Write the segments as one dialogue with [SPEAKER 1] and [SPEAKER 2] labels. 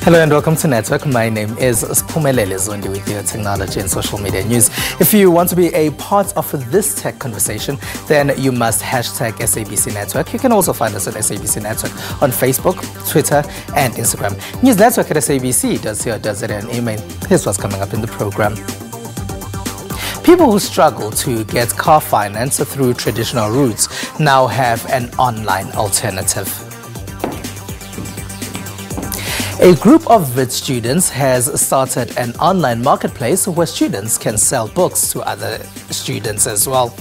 [SPEAKER 1] Hello and welcome to Network. My name is Sphumelele Zondi with your technology and social media news. If you want to be a part of this tech conversation, then you must hashtag SABC Network. You can also find us on SABC Network on Facebook, Twitter and Instagram. News Network at SABC.co.za and email. Here's what's coming up in the program. People who struggle to get car finance through traditional routes now have an online alternative. A group of VET students has started an online marketplace where students can sell books to other students as well.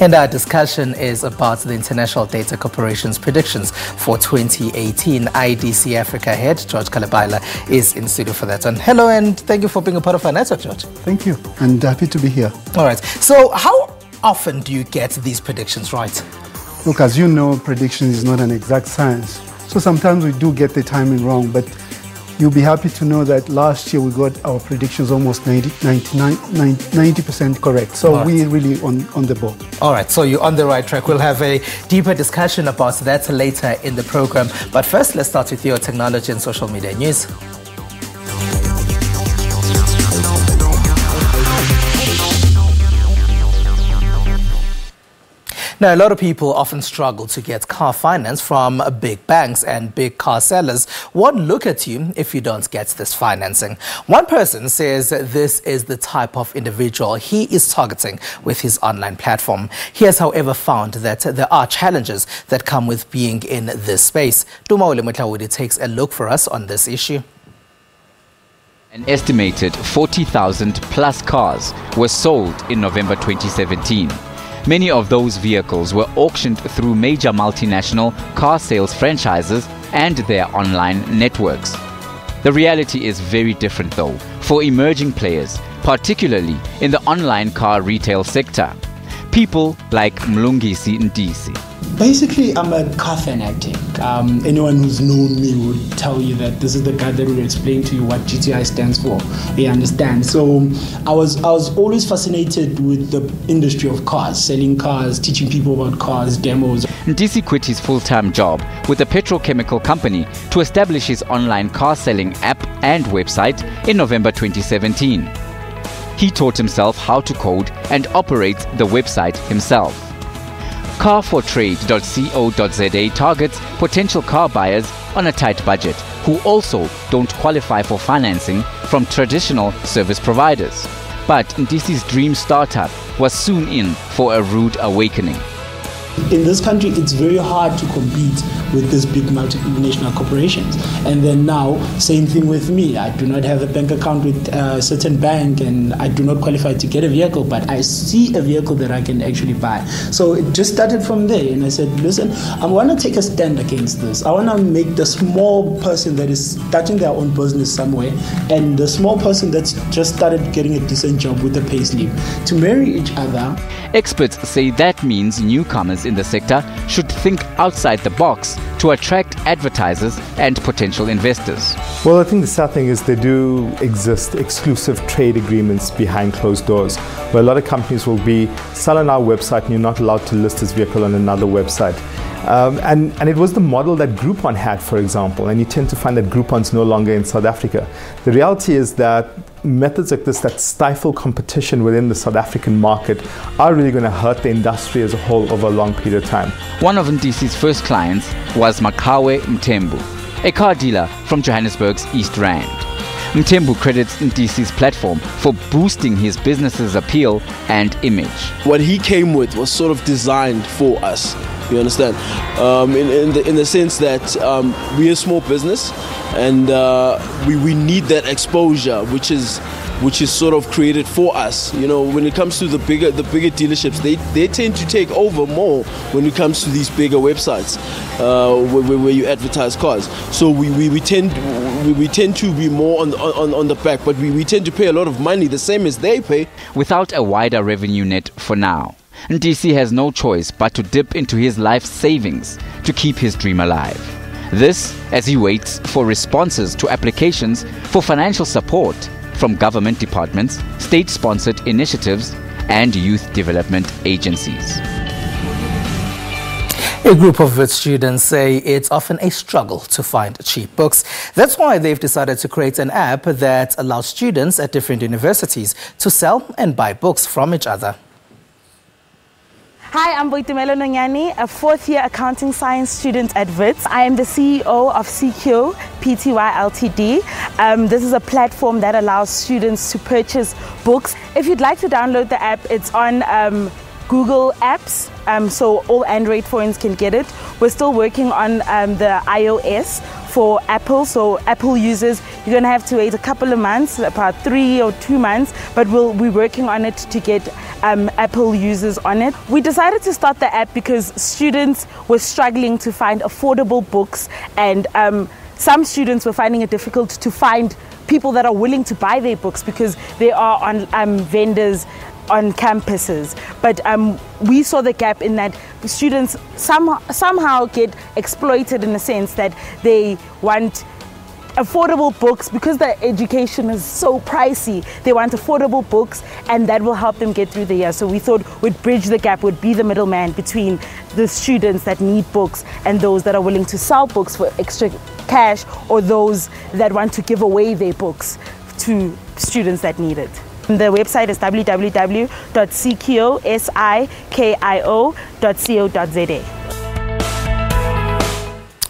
[SPEAKER 1] And our discussion is about the International Data Corporation's predictions for 2018. IDC Africa head George Kalabaila is in studio for that one. Hello and thank you for being a part of our network, George.
[SPEAKER 2] Thank you, and happy to be here.
[SPEAKER 1] All right. So how often do you get these predictions right?
[SPEAKER 2] Look, as you know, prediction is not an exact science. So sometimes we do get the timing wrong, but you'll be happy to know that last year we got our predictions almost 90% correct. So right. We're really on the ball.
[SPEAKER 1] All right, so you're on the right track. We'll have a deeper discussion about that later in the program. But first, let's start with your technology and social media news. Now, a lot of people often struggle to get car finance from big banks and big car sellers. One look at you if you don't get this financing. One person says this is the type of individual he is targeting with his online platform. He has, however, found that there are challenges that come with being in this space. Dumaule Mutlawudi takes a look for us on this issue.
[SPEAKER 3] An estimated 40,000 plus cars were sold in November 2017. Many of those vehicles were auctioned through major multinational car sales franchises and their online networks. The reality is very different though for emerging players, particularly in the online car retail sector. People like Mlungisi Ndisi.
[SPEAKER 4] Basically, I'm a car fanatic. Anyone who's known me would tell you that this is the guy that will explain to you what GTI stands for. You understand? So I was always fascinated with the industry of cars, selling cars, teaching people about cars, demos.
[SPEAKER 3] Ndisi quit his full-time job with a petrochemical company to establish his online car selling app and website in November 2017. He taught himself how to code and operate the website himself. Car4Trade.co.za targets potential car buyers on a tight budget who also don't qualify for financing from traditional service providers. But Ndisi's dream startup was soon in for a rude awakening.
[SPEAKER 4] In this country, it's very hard to compete with these big multinational corporations. And then now, same thing with me. I do not have a bank account with a certain bank and I do not qualify to get a vehicle, but I see a vehicle that I can actually buy. So it just started from there. And I said, listen, I want to take a stand against this. I want to make the small person that is starting their own business somewhere and the small person that's just started getting a decent job with a payslip to marry each other.
[SPEAKER 3] Experts say that means newcomers in the sector should think outside the box to attract advertisers and potential investors.
[SPEAKER 5] Well, I think the sad thing is there do exist exclusive trade agreements behind closed doors where a lot of companies will be selling our website and you're not allowed to list this vehicle on another website. And it was the model that Groupon had, for example, and you tend to find that Groupon's no longer in South Africa. The reality is that methods like this that stifle competition within the South African market are really going to hurt the industry as a whole over a long period of time.
[SPEAKER 3] One of Ndisi's first clients was Makawe Mtembu, a car dealer from Johannesburg's East Rand. Mtembu credits Ndisi's platform for boosting his business's appeal and image.
[SPEAKER 6] What he came with was sort of designed for us. You understand? In the sense that we're a small business and we need that exposure, which is sort of created for us. You know, when it comes to the bigger dealerships, they tend to take over more when it comes to these bigger websites where you advertise cars. So we tend to be more on the back, but we tend to pay a lot of money, the same as they pay.
[SPEAKER 3] Without a wider revenue net for now, Ndisi has no choice but to dip into his life savings to keep his dream alive. This as he waits for responses to applications for financial support from government departments, state-sponsored initiatives and youth development agencies.
[SPEAKER 1] A group of Wits students say it's often a struggle to find cheap books. That's why they've decided to create an app that allows students at different universities to sell and buy books from each other.
[SPEAKER 7] Hi, I'm Boitumelo Nonyani, a fourth-year accounting science student at Wits. I am the CEO of CQ Pty Ltd. This is a platform that allows students to purchase books. If you'd like to download the app, it's on Google Apps, so all Android phones can get it. We're still working on the iOS for Apple, so Apple users, you're going to have to wait a couple of months, about 3 or 2 months, but we'll be working on it to get Apple users on it. We decided to start the app because students were struggling to find affordable books, and some students were finding it difficult to find people that are willing to buy their books because they are on vendors on campuses. But we saw the gap in that students somehow get exploited in the sense that they want affordable books because the education is so pricey. They want affordable books, and that will help them get through the year. So we thought we'd bridge the gap, would be the middleman between the students that need books and those that are willing to sell books for extra cash, or those that want to give away their books to students that need it. The website is www.sikio.co.za.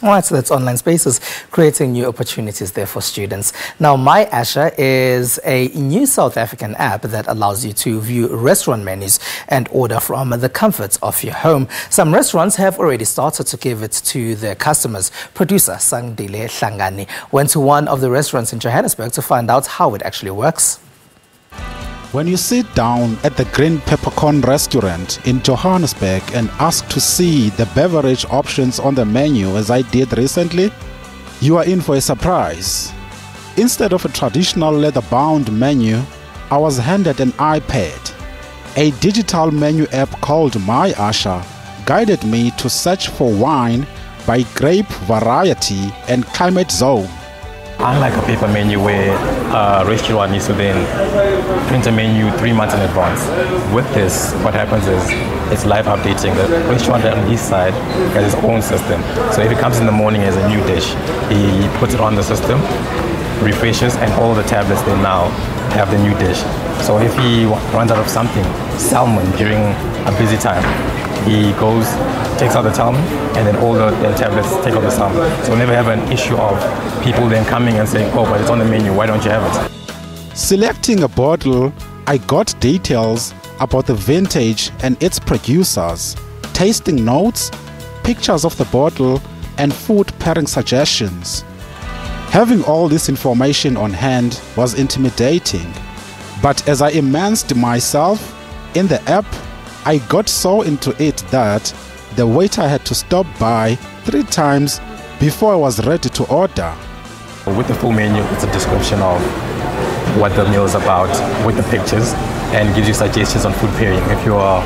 [SPEAKER 1] All right, so that's Online Spaces, creating new opportunities there for students. Now, My Asha is a new South African app that allows you to view restaurant menus and order from the comforts of your home. Some restaurants have already started to give it to their customers. Producer Sangdile Hlangani went to one of the restaurants in Johannesburg to find out how it actually works.
[SPEAKER 8] When you sit down at the Green Peppercorn restaurant in Johannesburg and ask to see the beverage options on the menu, as I did recently, you are in for a surprise. Instead of a traditional leather-bound menu, I was handed an iPad. A digital menu app called My Asha guided me to search for wine by grape variety and climate zone.
[SPEAKER 9] Unlike a paper menu where a restaurant needs to then print a menu 3 months in advance, with this, what happens is it's live updating. The restaurant on his side has his own system. So if it comes in the morning as a new dish, he puts it on the system, refreshes, and all the tablets they now have the new dish. So if he runs out of something, salmon during a busy time, he goes, takes out the salmon, and then all the tablets take out the salmon. So we'll never have an issue of people then coming and saying, oh, but it's on the menu, why don't you have it?
[SPEAKER 8] Selecting a bottle, I got details about the vintage and its producers, tasting notes, pictures of the bottle, and food pairing suggestions. Having all this information on hand was intimidating, but as I immersed myself in the app, I got so into it that the waiter had to stop by 3 times before I was ready to order.
[SPEAKER 9] With the full menu, it's a description of what the meal is about with the pictures, and gives you suggestions on food pairing. If you are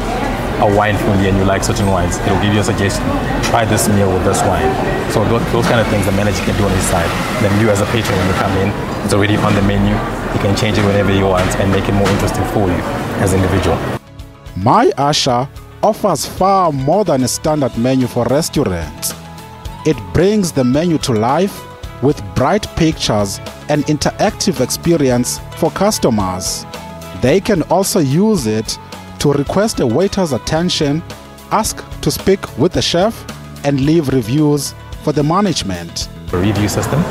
[SPEAKER 9] a wine foodie and you like certain wines, it'll give you a suggestion. Try this meal with this wine. So those kind of things the manager can do on his side. Then you as a patron, when you come in, it's already on the menu. You can change it whenever you want and make it more interesting for you as an individual.
[SPEAKER 8] My Asha offers far more than a standard menu for restaurants. It brings the menu to life with bright pictures and interactive experience for customers. They can also use it to request a waiter's attention, ask to speak with the chef, and leave reviews for the management.
[SPEAKER 9] A review system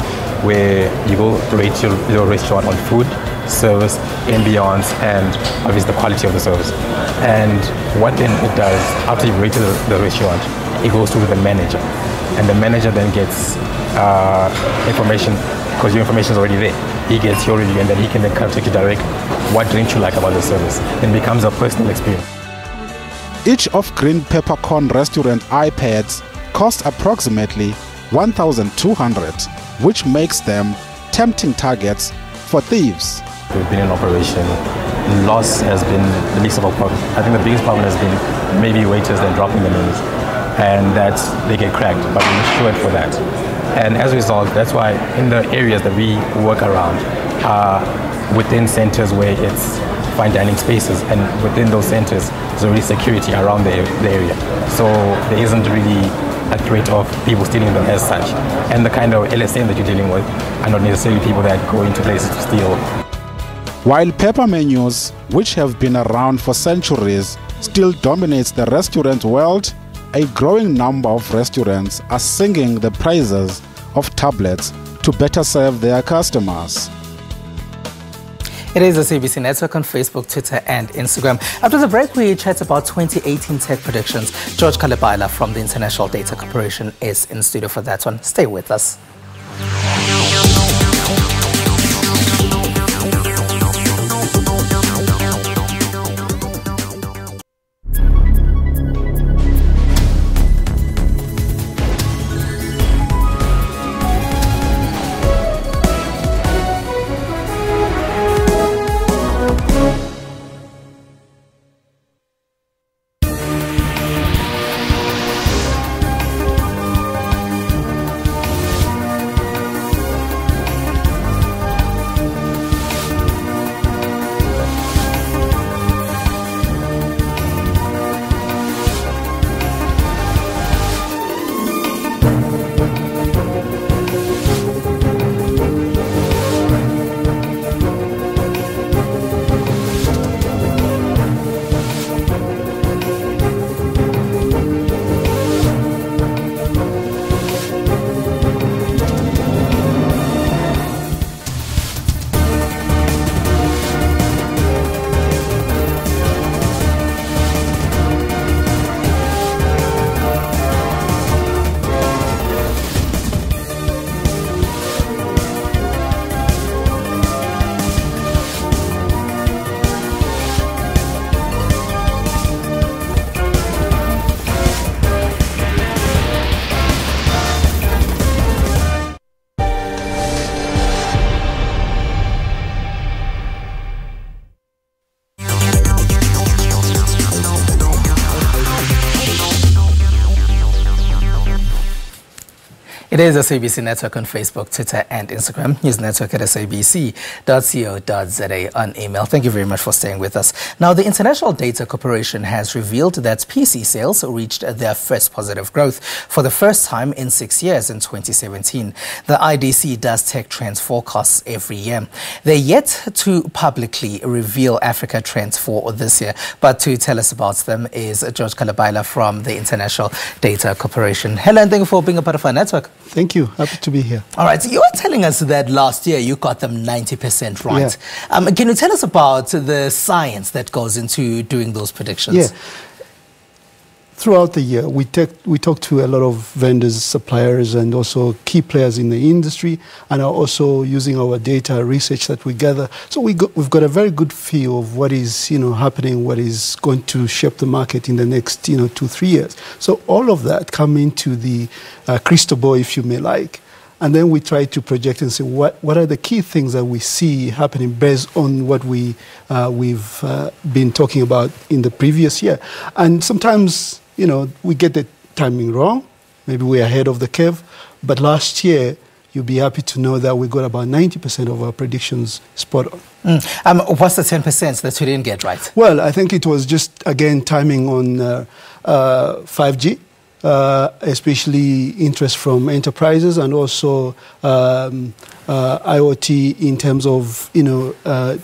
[SPEAKER 9] where you go rate your restaurant on food, service, ambience, and obviously the quality of the service. And what then it does, after you've rated the restaurant, it goes to the manager. And the manager then gets information, because your information is already there. He gets your review, and then he can then kind of take you direct what didn't you like about the service. Then it becomes a personal experience.
[SPEAKER 8] Each of Green Peppercorn restaurant iPads cost approximately 1,200, which makes them tempting targets for thieves.
[SPEAKER 9] We've been in operation. Loss has been the least of our problem. I think the biggest problem has been maybe waiters then dropping the menus, and that they get cracked, but we're insured for that. And as a result, that's why in the areas that we work around are within centers where it's fine dining spaces, and within those centers there's already security around the area. So there isn't really a threat of people stealing them as such. And the kind of LSM that you're dealing with are not necessarily people that go into places to steal.
[SPEAKER 8] While paper menus, which have been around for centuries, still dominates the restaurant world, a growing number of restaurants are singing the praises of tablets to better serve their customers.
[SPEAKER 1] It is the SABC Network on Facebook, Twitter and Instagram. After the break, we chat about 2018 tech predictions. George Kalabaila from the International Data Corporation is in studio for that one. Stay with us. It is the SABC Network on Facebook, Twitter and Instagram. News Network at sabc.co.za on email. Thank you very much for staying with us. Now, the International Data Corporation has revealed that PC sales reached their first positive growth for the first time in 6 years in 2017. The IDC does tech trends forecasts every year. They're yet to publicly reveal Africa trends for this year, but to tell us about them is George Kalabaila from the International Data Corporation. Hello, and thank you for being a part of our network.
[SPEAKER 2] Thank you. Happy to be here.
[SPEAKER 1] All right. So you were telling us that last year you got them 90% right. Yeah. Can you tell us about the science that goes into doing those predictions?
[SPEAKER 2] Yeah. Throughout the year, we talk to a lot of vendors, suppliers, and also key players in the industry, and are also using our data research that we gather. So we've got a very good feel of what is happening, what is going to shape the market in the next 2-3 years. So all of that come into the crystal ball, if you may like, and then we try to project and say what are the key things that we see happening based on what we've been talking about in the previous year, and sometimes we get the timing wrong. Maybe we're ahead of the curve. But last year, you'll be happy to know that we got about 90% of our predictions spot on.
[SPEAKER 1] What's the 10% that we didn't get right?
[SPEAKER 2] Well, I think it was just, again, timing on 5G, especially interest from enterprises, and also IoT in terms of, the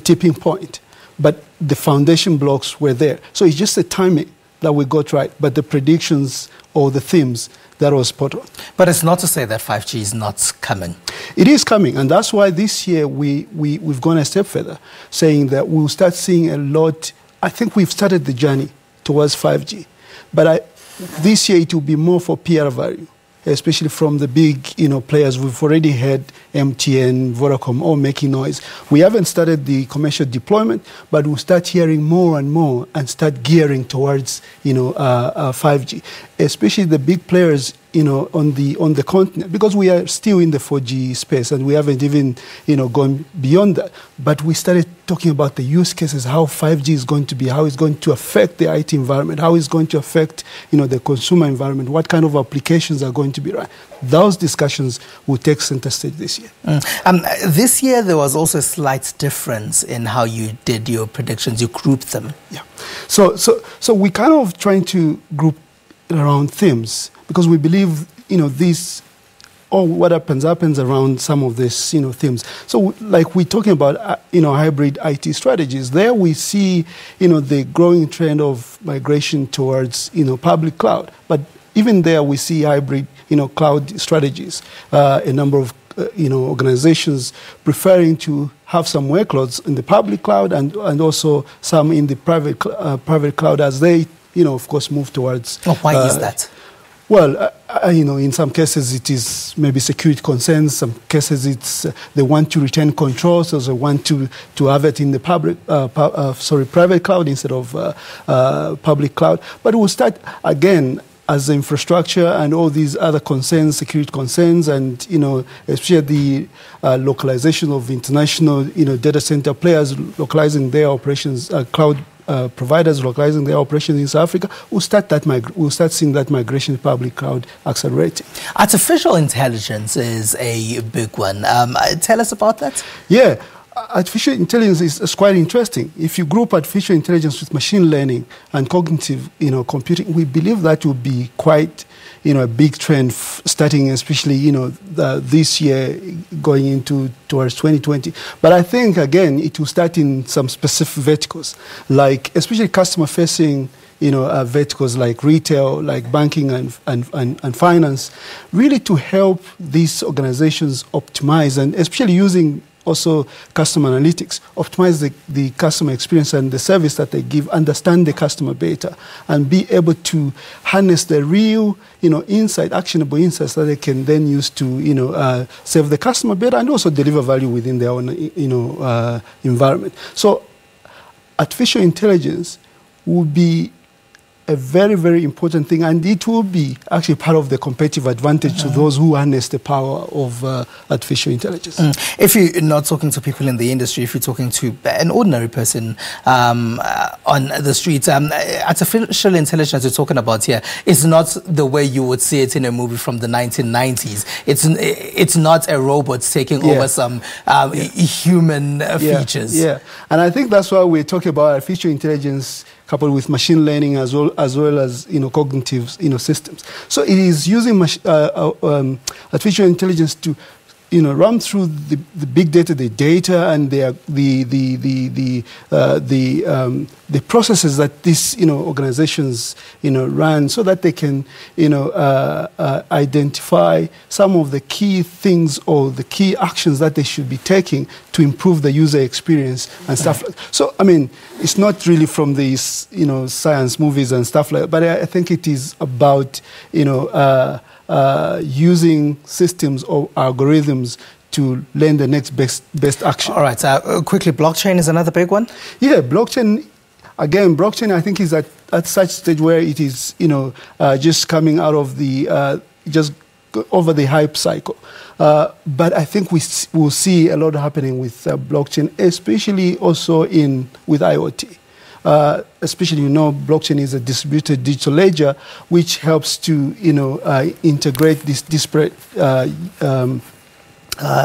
[SPEAKER 2] tipping point. But the foundation blocks were there. So it's just the timing that we got right, but the predictions or the themes, that was spot on.
[SPEAKER 1] But it's not to say that 5G is not coming.
[SPEAKER 2] It is coming, and that's why this year we've gone a step further, saying that we'll start seeing a lot. I think we've started the journey towards 5G, but this year it will be more for PR value, especially from the big players. We've already had MTN, Vodacom all making noise. We haven't started the commercial deployment, but we'll start hearing more and more and start gearing towards 5G, especially the big players on the continent, because we are still in the 4G space and we haven't even, gone beyond that. But we started talking about the use cases, how 5G is going to be, how it's going to affect the IT environment, how it's going to affect, the consumer environment, what kind of applications are going to be run. Those discussions will take center stage this year.
[SPEAKER 1] This year, there was also a slight difference in how you did your predictions. You grouped them.
[SPEAKER 2] Yeah. So we kind of trying to group around themes, because we believe, this, or what happens around some of these, themes. So like we're talking about, hybrid IT strategies. There we see, the growing trend of migration towards, public cloud. But even there we see hybrid, cloud strategies. A number of, organizations preferring to have some workloads in the public cloud and also some in the private cloud as they, of course, move towards.
[SPEAKER 1] Why is that?
[SPEAKER 2] Well, in some cases it is maybe security concerns. Some cases it's they want to retain control, so they want to have it in the private cloud instead of public cloud. But we'll start again as the infrastructure and all these other concerns, security concerns, and especially the localization of international data center players localizing their operations, cloud providers localizing their operations in South Africa, we'll start seeing that migration to public cloud accelerating. Artificial intelligence is a big one. Tell us about that. Yeah. Artificial intelligence is quite interesting. If you group artificial intelligence with machine learning and cognitive, computing, we believe that will be quite, a big trend starting, especially, this year going towards 2020. But I think again, it will start in some specific verticals, like especially customer-facing, verticals like retail, like banking and finance, really to help these organizations optimize, and especially using also customer analytics, optimize the customer experience and the service that they give, understand the customer better, and be able to harness the real, actionable insights that they can then use to, serve the customer better and also deliver value within their own, environment. So artificial intelligence will be a very, very important thing, and it will be actually part of the competitive advantage to those who harness the power of artificial intelligence. If you're not talking to people in the industry, if you're talking to an ordinary person on the streets, artificial intelligence you're talking about here is not the way you would see it in a movie from the 1990s. It's not a robot taking over some human features. Yeah, and I think that's why we're talking about artificial intelligence coupled with machine learning as well as cognitive systems. So it is using artificial intelligence to run through the big data, the data, and the processes that these organizations run, so that they can identify some of the key things or the key actions that they should be taking to improve the user experience and stuff like that. So I mean, it's not really from these science movies and stuff like that, but I think it is about using systems or algorithms to learn the next best action. All right. Quickly, blockchain is another big one. Yeah, blockchain. Again, blockchain, I think, is at such stage where it is, just coming out of the just over the hype cycle. But I think we will see a lot happening with blockchain, especially also with IoT. Especially, blockchain is a distributed digital ledger, which helps to, integrate these disparate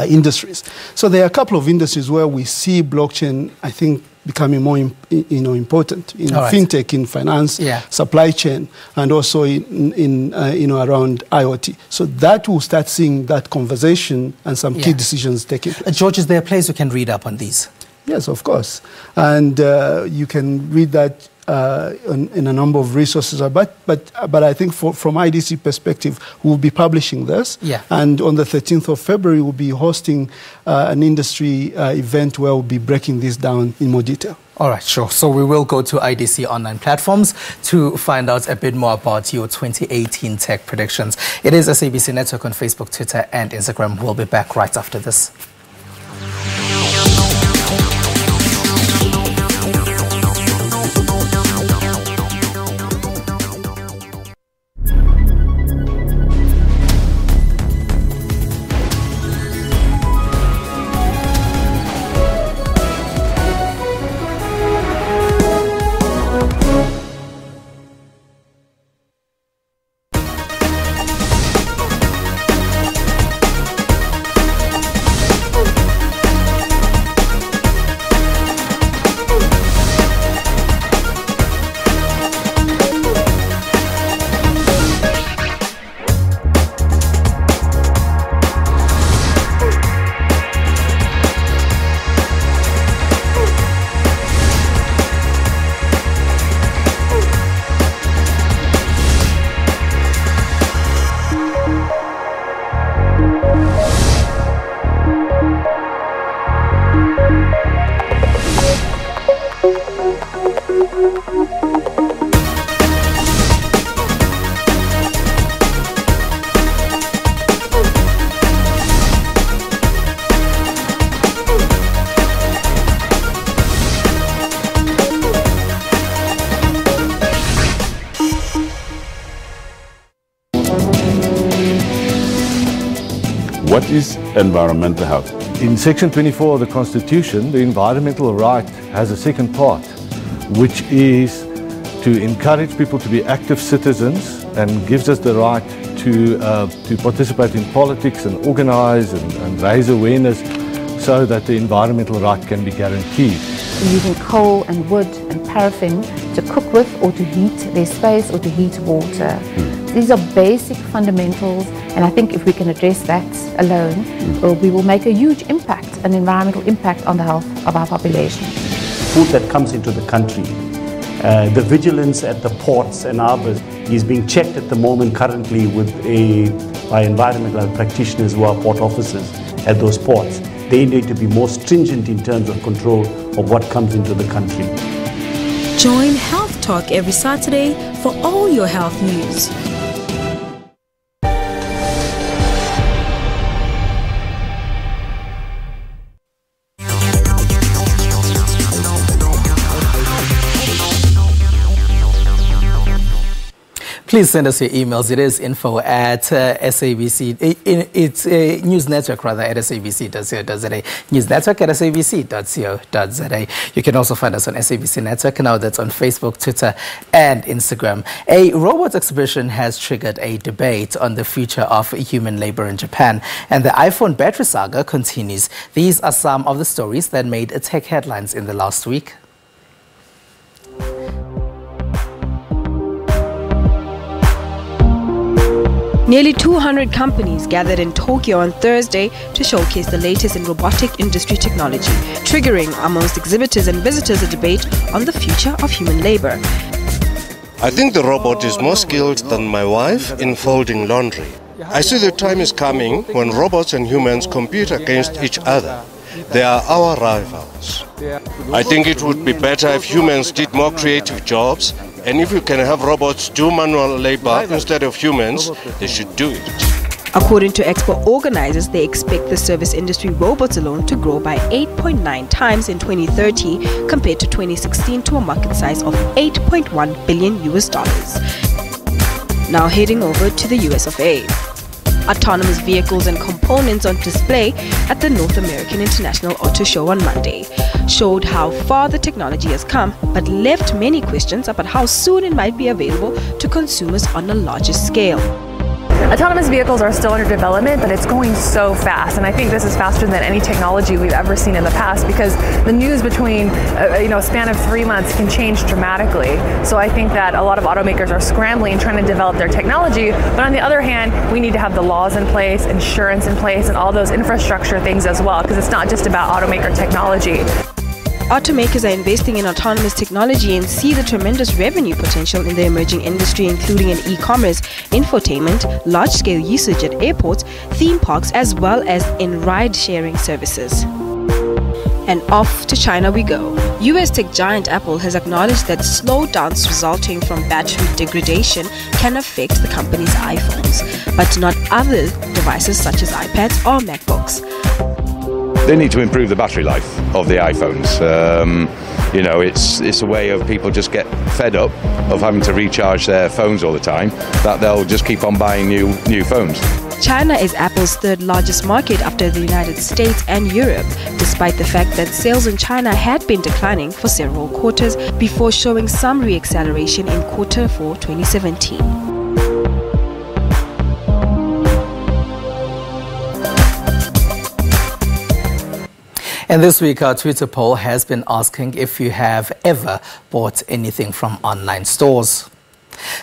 [SPEAKER 2] industries. So there are a couple of industries where we see blockchain, I think, becoming more, important in fintech, in finance, supply chain, and also in around IoT. So that will start seeing that conversation and some key decisions taking place. George, is there a place you can read up on these? Yes, of course. And you can read that in a number of resources. But I think from IDC perspective, we'll be publishing this. Yeah. And on the 13th of February, we'll be hosting an industry event where we'll be breaking this down in more detail. All right, sure. So we will go to IDC online platforms to find out a bit more about your 2018 tech predictions. It is SABC Network on Facebook, Twitter, and Instagram. We'll be back right after this.
[SPEAKER 10] What is environmental health?
[SPEAKER 11] In Section 24 of the Constitution, the environmental right has a second part, which is to encourage people to be active citizens and gives us the right to participate in politics and organize and raise awareness so that the environmental right can be guaranteed.
[SPEAKER 12] Using coal and wood and paraffin to cook with or to heat their space or to heat water. These are basic fundamentals, and I think if we can address that alone, we will make a huge impact, an environmental impact on the health of our population.
[SPEAKER 13] Food that comes into the country, the vigilance at the ports and harbours is being checked at the moment currently by environmental practitioners who are port officers at those ports. They need to be more stringent in terms of control of what comes into the country.
[SPEAKER 14] Join Health Talk every Saturday for all your health news.
[SPEAKER 1] Please send us your emails. It is info at SABC. It's news network rather at SABC.co.za. News network at SABC.co.za. You can also find us on SABC Network now. That's on Facebook, Twitter, and Instagram. A robot exhibition has triggered a debate on the future of human labor in Japan, and the iPhone battery saga continues. These are some of the stories that made tech headlines in the last week.
[SPEAKER 15] Nearly 200 companies gathered in Tokyo on Thursday to showcase the latest in robotic industry technology, triggering amongst exhibitors and visitors a debate on the future of human labor.
[SPEAKER 16] I think the robot is more skilled than my wife in folding laundry. I see the time is coming when robots and humans compete against each other. They are our rivals. I think it would be better if humans did more creative jobs, and if you can have robots do manual labor instead of humans, they should do it.
[SPEAKER 15] According to expo organizers, they expect the service industry robots alone to grow by 8.9 times in 2030 compared to 2016 to a market size of $8.1 billion. Now heading over to the US of A. Autonomous vehicles and components on display at the North American International Auto Show on Monday showed how far the technology has come, but left many questions about how soon it might be available to consumers on a larger scale.
[SPEAKER 17] Autonomous vehicles are still under development, but it's going so fast, and I think this is faster than any technology we've ever seen in the past, because the news between a span of 3 months can change dramatically. So I think that a lot of automakers are scrambling trying to develop their technology, but on the other hand, we need to have the laws in place, insurance in place, and all those infrastructure things as well, because it's not just about automaker technology.
[SPEAKER 15] Automakers are investing in autonomous technology and see the tremendous revenue potential in the emerging industry, including in e-commerce, infotainment, large-scale usage at airports, theme parks, as well as in ride-sharing services. And off to China we go. US tech giant Apple has acknowledged that slowdowns resulting from battery degradation can affect the company's iPhones, but not other devices such as iPads or MacBooks.
[SPEAKER 18] They need to improve the battery life of the iPhones. It's a way of people just get fed up of having to recharge their phones all the time, that they'll just keep on buying new phones.
[SPEAKER 15] China is Apple's third largest market after the United States and Europe, despite the fact that sales in China had been declining for several quarters before showing some re-acceleration in Q4 2017.
[SPEAKER 1] And this week, our Twitter poll has been asking if you have ever bought anything from online stores.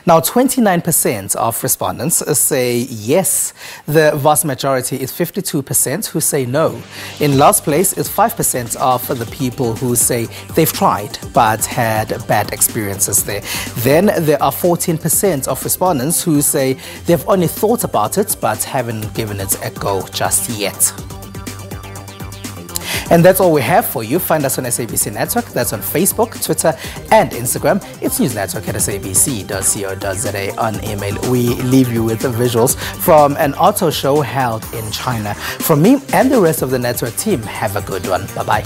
[SPEAKER 1] Now, 29% of respondents say yes. The vast majority is 52% who say no. In last place is 5% of the people who say they've tried but had bad experiences there. Then there are 14% of respondents who say they've only thought about it but haven't given it a go just yet. And that's all we have for you. Find us on SABC Network. That's on Facebook, Twitter, and Instagram. It's News Network at sabc.co.za. On email, we leave you with the visuals from an auto show held in China. From me and the rest of the network team, have a good one. Bye-bye.